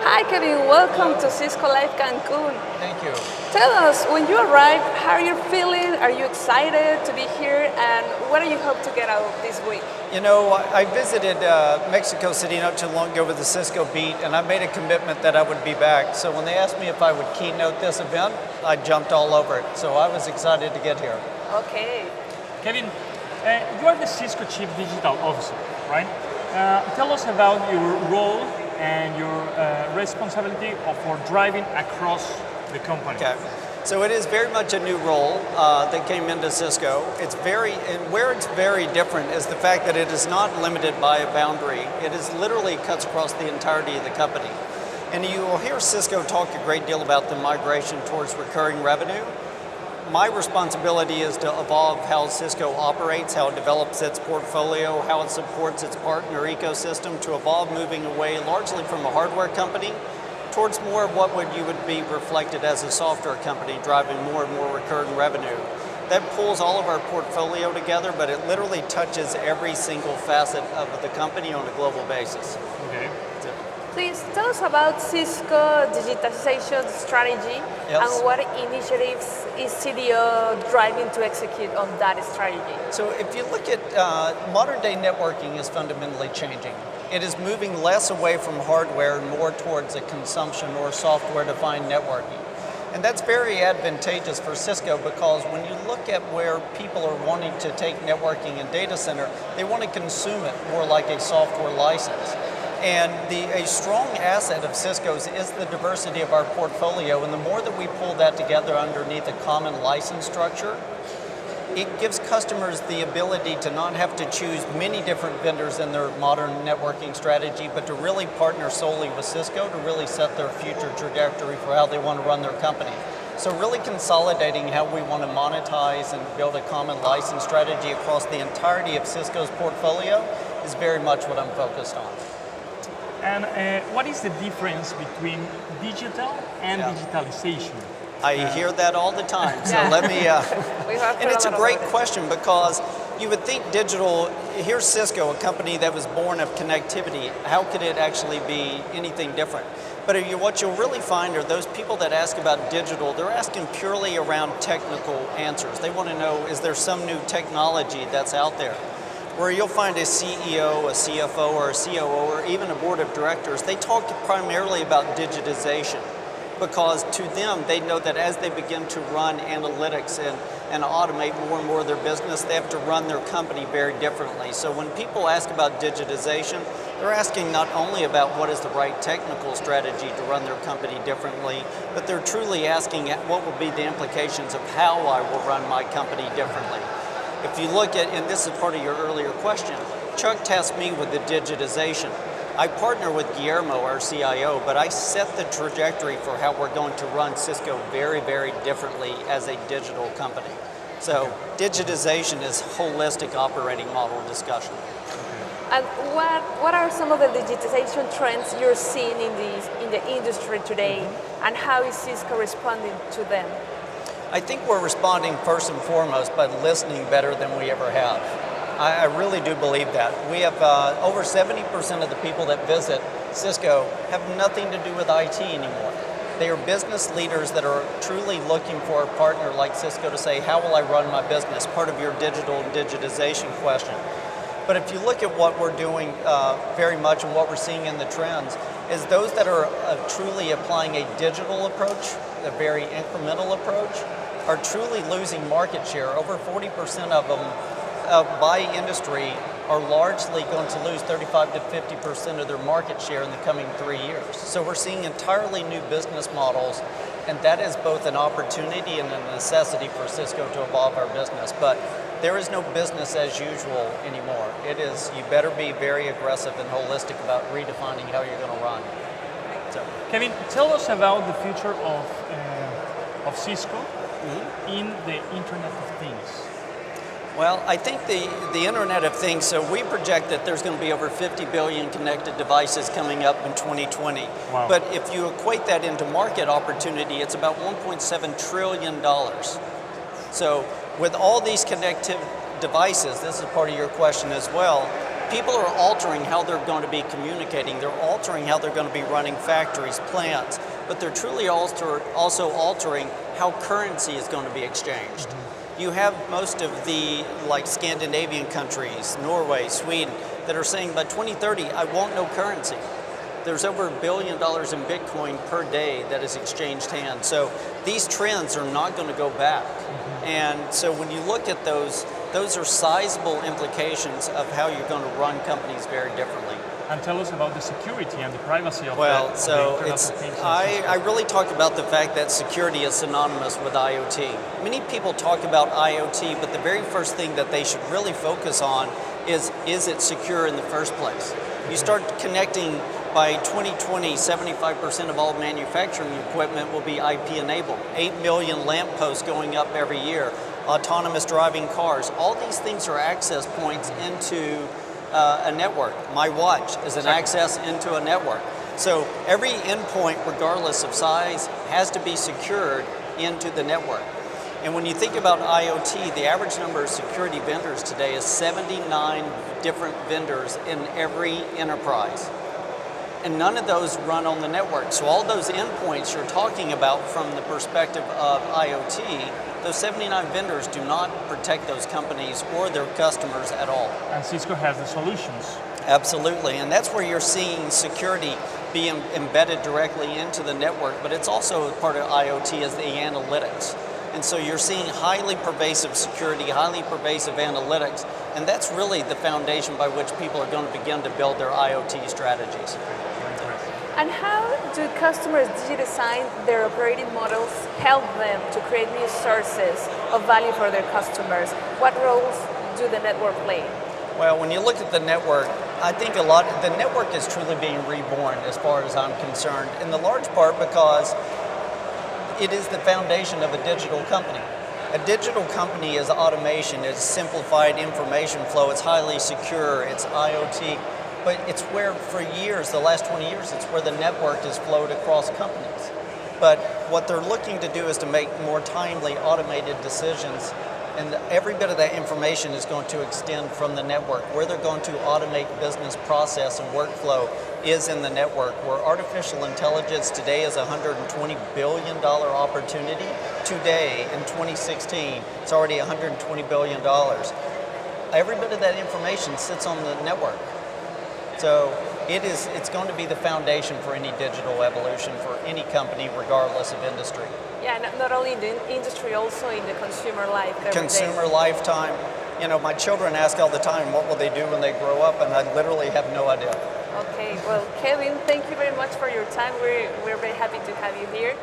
Hi Kevin, welcome to Cisco Live Cancun. Thank you. Tell us, when you arrived, how are you feeling? Are you excited to be here? And what do you hope to get out of this week? You know, I visited Mexico City not too long ago with the Cisco beat, and I made a commitment that I would be back. So when they asked me if I would keynote this event, I jumped all over it. So I was excited to get here. Okay. Kevin, you are the Cisco Chief Digital Officer, right? Tell us about your role and your responsibility for driving across the company. Okay. So it is very much a new role that came into Cisco. Where it's very different is the fact that it is not limited by a boundary. It is literally cuts across the entirety of the company. And you will hear Cisco talk a great deal about the migration towards recurring revenue. My responsibility is to evolve how Cisco operates, how it develops its portfolio, how it supports its partner ecosystem to evolve, moving away largely from a hardware company towards more of what you would be reflected as a software company, driving more and more recurring revenue. That pulls all of our portfolio together, but it literally touches every single facet of the company on a global basis. Okay. Please tell us about Cisco digitization strategy. Yes. And what initiatives is CDO driving to execute on that strategy? So if you look at modern day networking is fundamentally changing. It is moving less away from hardware and more towards a consumption or software-defined networking. And that's very advantageous for Cisco because when you look at where people are wanting to take networking and data center, they want to consume it more like a software license. And a strong asset of Cisco's is the diversity of our portfolio, and the more that we pull that together underneath a common license structure, it gives customers the ability to not have to choose many different vendors in their modern networking strategy, but to really partner solely with Cisco to really set their future trajectory for how they want to run their company. So really consolidating how we want to monetize and build a common license strategy across the entirety of Cisco's portfolio is very much what I'm focused on. And what is the difference between digital and digitalization? I hear that all the time, so let me, and it's a great question because you would think digital, here's Cisco, a company that was born of connectivity, how could it actually be anything different? But what you'll really find are those people that ask about digital, they're asking purely around technical answers. They want to know, is there some new technology that's out there? Where you'll find a CEO, a CFO, or a COO, or even a board of directors, they talk primarily about digitization because to them, they know that as they begin to run analytics and automate more and more of their business, they have to run their company very differently. So when people ask about digitization, they're asking not only about what is the right technical strategy to run their company differently, but they're truly asking what will be the implications of how I will run my company differently. If you look at, and this is part of your earlier question, Chuck tasked me with the digitization. I partner with Guillermo, our CIO, but I set the trajectory for how we're going to run Cisco very, very differently as a digital company. So digitization is holistic operating model discussion. And what are some of the digitization trends you're seeing in the industry today, and how is Cisco responding to them? I think we're responding first and foremost by listening better than we ever have. I really do believe that. We have over 70% of the people that visit Cisco have nothing to do with IT anymore. They are business leaders that are truly looking for a partner like Cisco to say, how will I run my business? Part of your digital and digitization question. But if you look at what we're doing very much and what we're seeing in the trends, is those that are truly applying a digital approach, a very incremental approach, are truly losing market share. Over 40% of them by industry are largely going to lose 35 to 50% of their market share in the coming 3 years. So we're seeing entirely new business models, and that is both an opportunity and a necessity for Cisco to evolve our business. But there is no business as usual anymore. It is, you better be very aggressive and holistic about redefining how you're going to run. So, Kevin, tell us about the future of Cisco in the Internet of Things. Well, I think the Internet of Things, so we project that there's going to be over 50 billion connected devices coming up in 2020. Wow. But if you equate that into market opportunity, it's about $1.7 trillion. So with all these connected devices, this is part of your question as well, people are altering how they're going to be communicating. They're altering how they're going to be running factories, plants, but they're truly also altering how currency is going to be exchanged. You have most of the Scandinavian countries, Norway, Sweden, that are saying by 2030, I want no currency. There's over $1 billion in Bitcoin per day that is exchanged hands. So these trends are not going to go back. And so when you look at those are sizable implications of how you're going to run companies very differently. And tell us about the security and the privacy of I really talk about the fact that security is synonymous with IoT. Many people talk about IoT, but the very first thing that they should really focus on is it secure in the first place? You start connecting. By 2020, 75% of all manufacturing equipment will be IP enabled. 8 million lampposts going up every year. Autonomous driving cars. All these things are access points into a network. My watch is an access into a network. So every endpoint, regardless of size, has to be secured into the network. And when you think about IoT, the average number of security vendors today is 79 different vendors in every enterprise. And none of those run on the network. So all those endpoints you're talking about from the perspective of IoT, those 79 vendors do not protect those companies or their customers at all. And Cisco has the solutions. Absolutely, and that's where you're seeing security being embedded directly into the network, but it's also part of IoT as the analytics. And so you're seeing highly pervasive security, highly pervasive analytics, and that's really the foundation by which people are going to begin to build their IoT strategies. And how do customers digitize their operating models, help them to create new sources of value for their customers? What roles do the network play? Well, when you look at the network, I think the network is truly being reborn as far as I'm concerned, in the large part because it is the foundation of a digital company. A digital company is automation, it's simplified information flow, it's highly secure, it's IoT, but it's where for years, the last 20 years, it's where the network has flowed across companies. But what they're looking to do is to make more timely, automated decisions, and every bit of that information is going to extend from the network. Where they're going to automate business process and workflow is in the network, where artificial intelligence today is a $120 billion opportunity. Today, in 2016, it's already $120 billion. Every bit of that information sits on the network. So it's going to be the foundation for any digital evolution for any company, regardless of industry. Yeah, not only in the industry, also in the consumer life. Consumer lifetime. You know, my children ask all the time, what will they do when they grow up? And I literally have no idea. Okay, well, Kevin, thank you very much for your time. We're very happy to have you here.